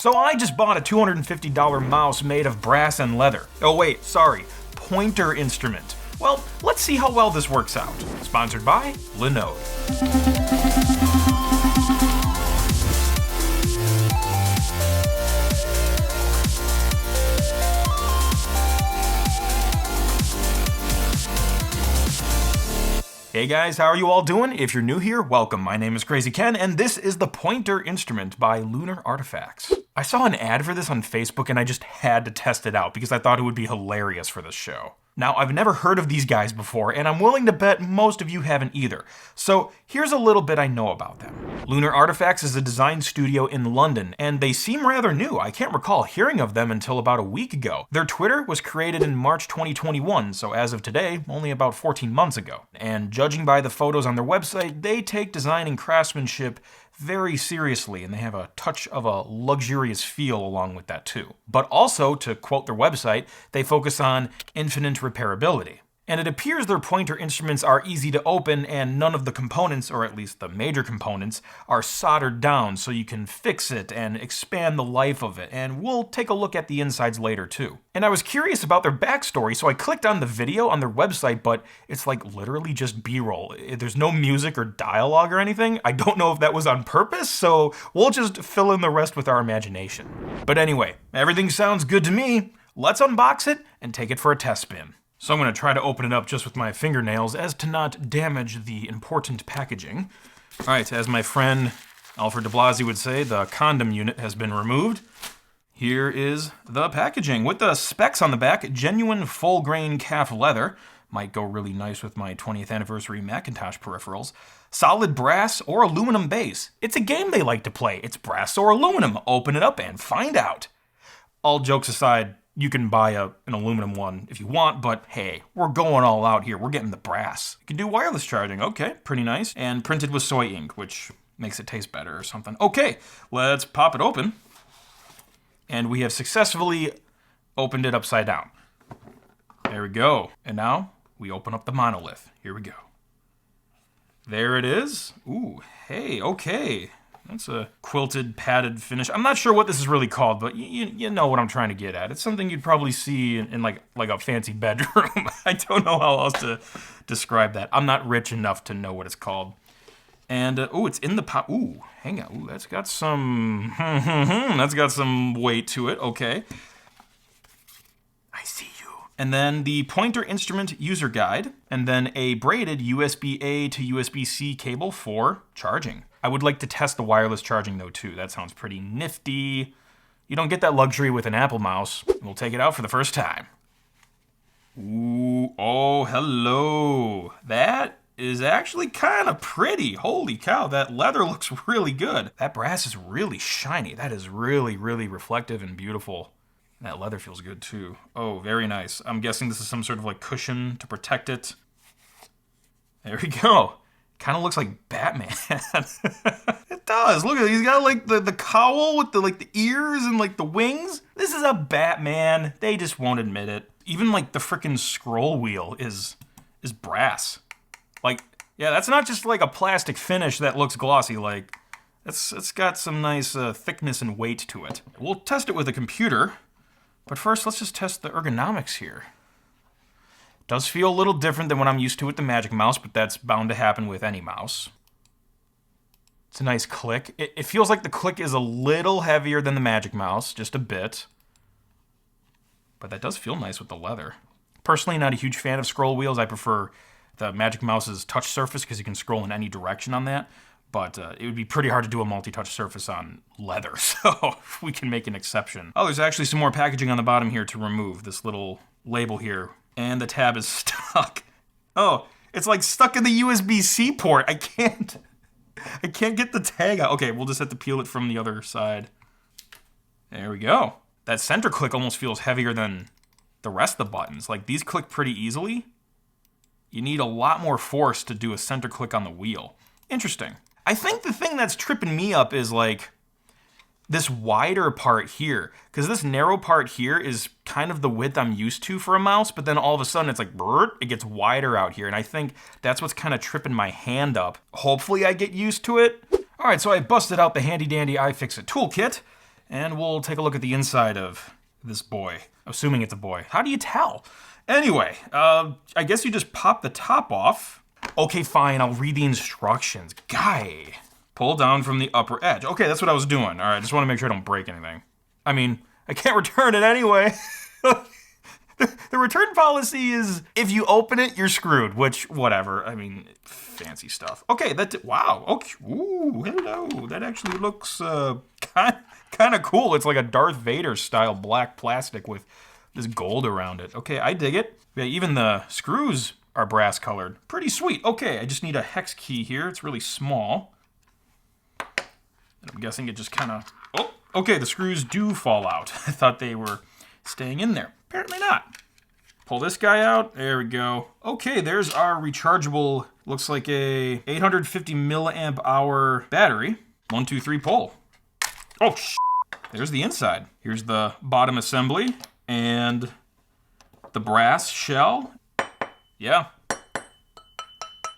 So I just bought a $250 mouse made of brass and leather. Oh wait, sorry, pointer instrument. Well, let's see how well this works out. Sponsored by Linode. Hey guys, how are you all doing? If you're new here, welcome. My name is Krazy Ken, and this is the Pointer Instrument by Lunar Artifacts. I saw an ad for this on Facebook and I just had to test it out because I thought it would be hilarious for this show. Now, I've never heard of these guys before, and I'm willing to bet most of you haven't either. So here's a little bit I know about them. Lunar Artifacts is a design studio in London, and they seem rather new. I can't recall hearing of them until about a week ago. Their Twitter was created in March 2021, so as of today, only about 14 months ago. And judging by the photos on their website, they take design and craftsmanship very seriously, and they have a touch of a luxurious feel along with that too. But also, to quote their website, they focus on infinite repairability. And it appears their pointer instruments are easy to open and none of the components, or at least the major components, are soldered down so you can fix it and expand the life of it, and we'll take a look at the insides later too. And I was curious about their backstory, so I clicked on the video on their website, but it's like literally just B-roll. There's no music or dialogue or anything. I don't know if that was on purpose, so we'll just fill in the rest with our imagination. But anyway, everything sounds good to me. Let's unbox it and take it for a test spin. So I'm going to try to open it up just with my fingernails as to not damage the important packaging. All right, as my friend Alfred de Blasi would say, the condom unit has been removed. Here is the packaging with the specs on the back. Genuine full-grain calf leather. Might go really nice with my 20th anniversary Macintosh peripherals. Solid brass or aluminum base. It's a game they like to play. It's brass or aluminum. Open it up and find out. All jokes aside, you can buy an aluminum one if you want, but hey, we're going all out here. We're getting the brass. You can do wireless charging. Okay, pretty nice. And printed with soy ink, which makes it taste better or something. Okay, let's pop it open. And we have successfully opened it upside down. There we go. And now we open up the monolith. Here we go. There it is. Ooh, hey, okay. That's a quilted, padded finish. I'm not sure what this is really called, but you know what I'm trying to get at. It's something you'd probably see in like a fancy bedroom. I don't know how else to describe that. I'm not rich enough to know what it's called. And, it's in the pot. Ooh, hang on. Ooh, that's got some, that's got some weight to it. Okay. I see you. And then the pointer instrument user guide, and then a braided USB-A to USB-C cable for charging. I would like to test the wireless charging though too. That sounds pretty nifty. You don't get that luxury with an Apple mouse. We'll take it out for the first time. Ooh, oh, hello. That is actually kind of pretty. Holy cow, that leather looks really good. That brass is really shiny. That is really, really reflective and beautiful. That leather feels good too. Oh, very nice. I'm guessing this is some sort of like cushion to protect it. There we go. Kind of looks like Batman. It does. Look at it. He's got like the cowl with the ears and like the wings. This is a Batman. They just won't admit it. Even like the frickin' scroll wheel is brass. Like, yeah, that's not just like a plastic finish that looks glossy. Like, it's got some nice thickness and weight to it. We'll test it with a computer. But first, let's just test the ergonomics here. Does feel a little different than what I'm used to with the Magic Mouse, but that's bound to happen with any mouse. It's a nice click. It feels like the click is a little heavier than the Magic Mouse, just a bit. But that does feel nice with the leather. Personally, not a huge fan of scroll wheels. I prefer the Magic Mouse's touch surface because you can scroll in any direction on that. But it would be pretty hard to do a multi-touch surface on leather, so we can make an exception. Oh, there's actually some more packaging on the bottom here to remove. This little label here. And the tab is stuck. Oh, it's like stuck in the USB-C port. I can't get the tag out. Okay, we'll just have to peel it from the other side. There we go. That center click almost feels heavier than the rest of the buttons. Like, these click pretty easily. You need a lot more force to do a center click on the wheel. Interesting. I think the thing that's tripping me up is like this wider part here, because this narrow part here is kind of the width I'm used to for a mouse, but then all of a sudden it's like, it gets wider out here, and I think that's what's kind of tripping my hand up. Hopefully I get used to it. All right, so I busted out the handy dandy iFixit toolkit, and we'll take a look at the inside of this boy. Assuming it's a boy. How do you tell? Anyway, I guess you just pop the top off. Okay, fine, I'll read the instructions. Guy, pull down from the upper edge. Okay, that's what I was doing. All right, just want to make sure I don't break anything. I mean, I can't return it anyway. The return policy is if you open it, you're screwed, which, whatever. I mean, fancy stuff. Okay, wow. Okay, ooh, hello. That actually looks kind of cool. It's like a Darth Vader style black plastic with this gold around it. Okay, I dig it. Yeah, even the screws are brass colored. Pretty sweet. Okay, I just need a hex key here. It's really small. And I'm guessing it just kind of... Oh, okay, the screws do fall out. I thought they were staying in there. Apparently not. Pull this guy out. There we go. Okay, there's our rechargeable, looks like a 850 milliamp hour battery. 1, 2, 3, pull. Oh, there's the inside. Here's the bottom assembly and the brass shell. Yeah.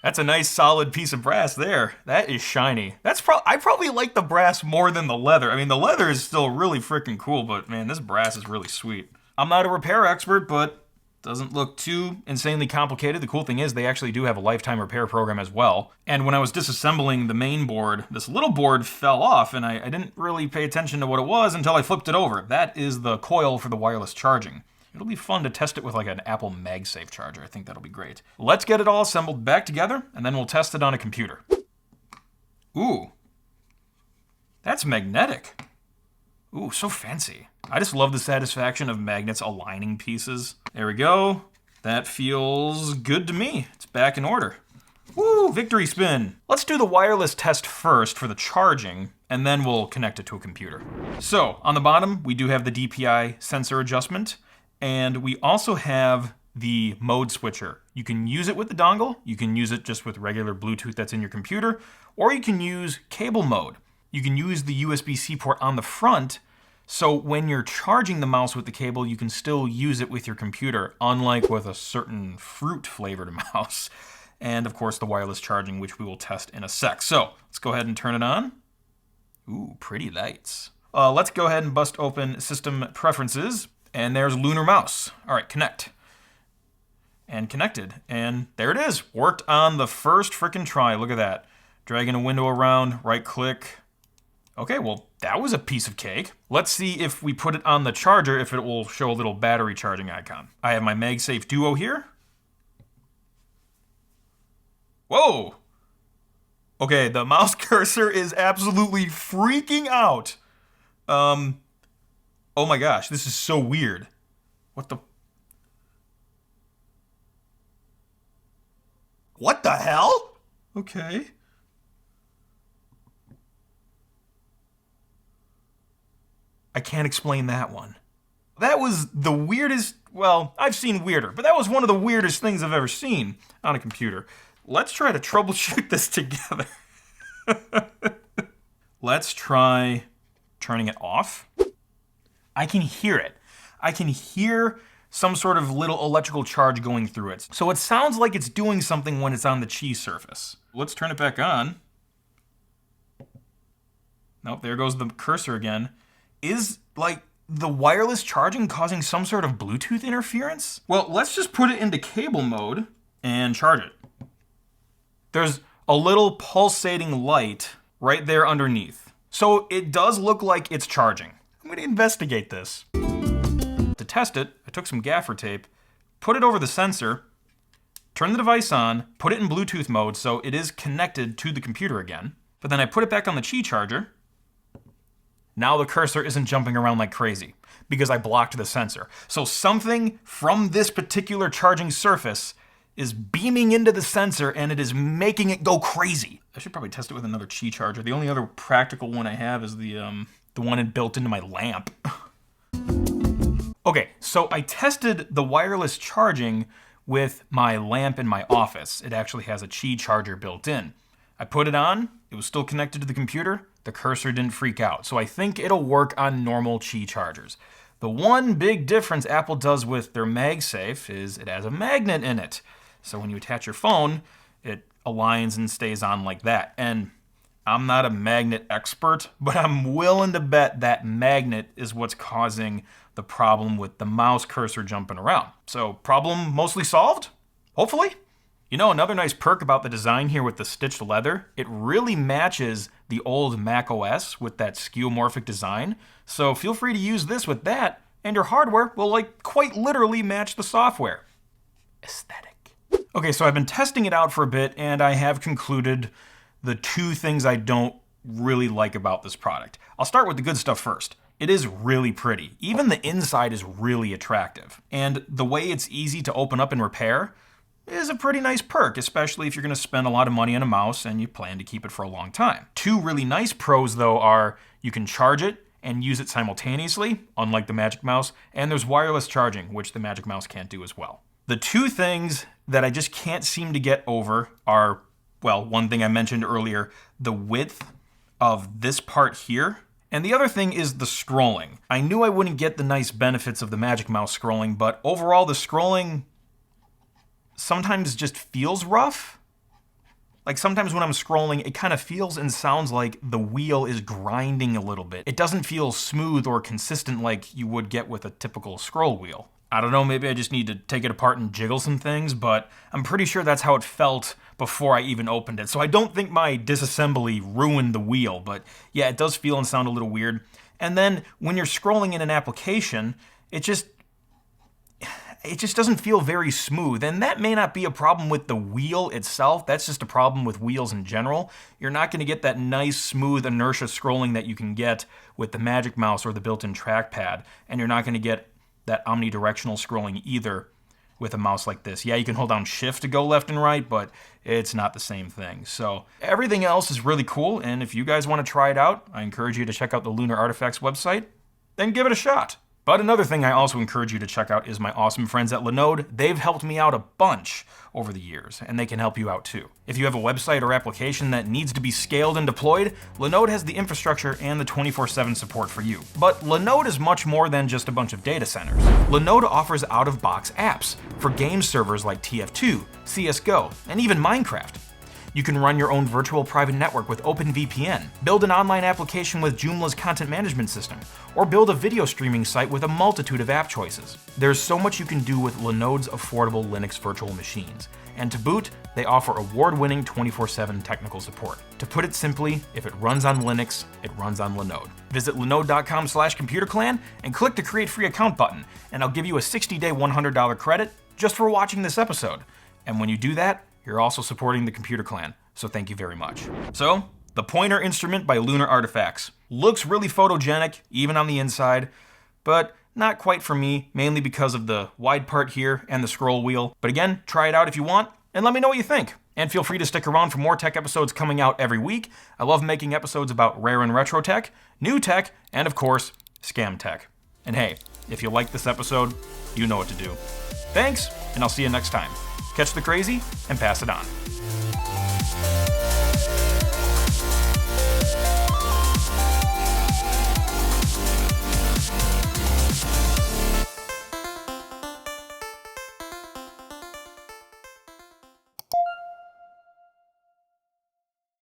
That's a nice solid piece of brass there. That is shiny. I probably like the brass more than the leather. I mean, the leather is still really freaking cool, but man, this brass is really sweet. I'm not a repair expert, but doesn't look too insanely complicated. The cool thing is they actually do have a lifetime repair program as well. And when I was disassembling the main board, this little board fell off and I didn't really pay attention to what it was until I flipped it over. That is the coil for the wireless charging. It'll be fun to test it with like an Apple MagSafe charger. I think that'll be great. Let's get it all assembled back together and then we'll test it on a computer. Ooh, that's magnetic. Ooh, so fancy. I just love the satisfaction of magnets aligning pieces. There we go. That feels good to me. It's back in order. Woo, victory spin. Let's do the wireless test first for the charging, and then we'll connect it to a computer. So, on the bottom, we do have the DPI sensor adjustment, and we also have the mode switcher. You can use it with the dongle, you can use it just with regular Bluetooth that's in your computer, or you can use cable mode. You can use the USB-C port on the front, so when you're charging the mouse with the cable, you can still use it with your computer, unlike with a certain fruit-flavored mouse. And of course, the wireless charging, which we will test in a sec. So let's go ahead and turn it on. Ooh, pretty lights. Let's go ahead and bust open System Preferences, and there's Lunar Mouse. All right, connect. And connected, and there it is. Worked on the first frickin' try. Look at that. Dragging a window around, right-click. Okay, well, that was a piece of cake. Let's see if we put it on the charger, if it will show a little battery charging icon. I have my MagSafe Duo here. Whoa! Okay, the mouse cursor is absolutely freaking out. Oh my gosh, this is so weird. What the hell? Okay. I can't explain that one. That was the weirdest, well, I've seen weirder, but that was one of the weirdest things I've ever seen on a computer. Let's try to troubleshoot this together. Let's try turning it off. I can hear it. I can hear some sort of little electrical charge going through it. So it sounds like it's doing something when it's on the Qi surface. Let's turn it back on. Nope, there goes the cursor again. Is, like, the wireless charging causing some sort of Bluetooth interference? Well, let's just put it into cable mode and charge it. There's a little pulsating light right there underneath. So it does look like it's charging. I'm going to investigate this. To test it, I took some gaffer tape, put it over the sensor, turn the device on, put it in Bluetooth mode so it is connected to the computer again. But then I put it back on the Qi charger. Now the cursor isn't jumping around like crazy because I blocked the sensor. So something from this particular charging surface is beaming into the sensor and it is making it go crazy. I should probably test it with another Qi charger. The only other practical one I have is the one built into my lamp. Okay, so I tested the wireless charging with my lamp in my office. It actually has a Qi charger built in. I put it on, it was still connected to the computer, the cursor didn't freak out. So I think it'll work on normal Qi chargers. The one big difference Apple does with their MagSafe is it has a magnet in it. So when you attach your phone, it aligns and stays on like that. And I'm not a magnet expert, but I'm willing to bet that magnet is what's causing the problem with the mouse cursor jumping around. So, problem mostly solved? Hopefully. You know, another nice perk about the design here with the stitched leather, it really matches the old Mac OS with that skeuomorphic design. So feel free to use this with that, and your hardware will quite literally match the software. Aesthetic. Okay, so I've been testing it out for a bit, and I have concluded the two things I don't really like about this product. I'll start with the good stuff first. It is really pretty. Even the inside is really attractive. And the way it's easy to open up and repair is a pretty nice perk, especially if you're going to spend a lot of money on a mouse and you plan to keep it for a long time. Two really nice pros, though, are you can charge it and use it simultaneously, unlike the Magic Mouse, and there's wireless charging, which the Magic Mouse can't do as well. The two things that I just can't seem to get over are, well, one thing I mentioned earlier, the width of this part here, and the other thing is the scrolling. I knew I wouldn't get the nice benefits of the Magic Mouse scrolling, but overall the scrolling sometimes just feels rough. Like sometimes when I'm scrolling, it kind of feels and sounds like the wheel is grinding a little bit. It doesn't feel smooth or consistent like you would get with a typical scroll wheel. I don't know, maybe I just need to take it apart and jiggle some things, but I'm pretty sure that's how it felt before I even opened it. So I don't think my disassembly ruined the wheel, but yeah, it does feel and sound a little weird. And then when you're scrolling in an application, it just doesn't feel very smooth. And that may not be a problem with the wheel itself. That's just a problem with wheels in general. You're not going to get that nice, smooth inertia scrolling that you can get with the Magic Mouse or the built-in trackpad. And you're not going to get that omnidirectional scrolling either with a mouse like this. Yeah, you can hold down Shift to go left and right, but it's not the same thing. So everything else is really cool. And if you guys want to try it out, I encourage you to check out the Lunar Artifacts website. Then give it a shot. But another thing I also encourage you to check out is my awesome friends at Linode. They've helped me out a bunch over the years, and they can help you out too. If you have a website or application that needs to be scaled and deployed, Linode has the infrastructure and the 24/7 support for you. But Linode is much more than just a bunch of data centers. Linode offers out-of-box apps for game servers like TF2, CSGO, and even Minecraft. You can run your own virtual private network with OpenVPN, build an online application with Joomla's content management system, or build a video streaming site with a multitude of app choices. There's so much you can do with Linode's affordable Linux virtual machines. And to boot, they offer award-winning 24/7 technical support. To put it simply, if it runs on Linux, it runs on Linode. Visit linode.com/computerclan and click the Create Free Account button, and I'll give you a 60-day $100 credit just for watching this episode. And when you do that, you're also supporting the Computer Clan, so thank you very much. So, the Pointer Instrument by Lunar Artifacts. Looks really photogenic, even on the inside, but not quite for me, mainly because of the wide part here and the scroll wheel. But again, try it out if you want, and let me know what you think. And feel free to stick around for more tech episodes coming out every week. I love making episodes about rare and retro tech, new tech, and of course, scam tech. And hey, if you like this episode, you know what to do. Thanks, and I'll see you next time. Catch the crazy and pass it on.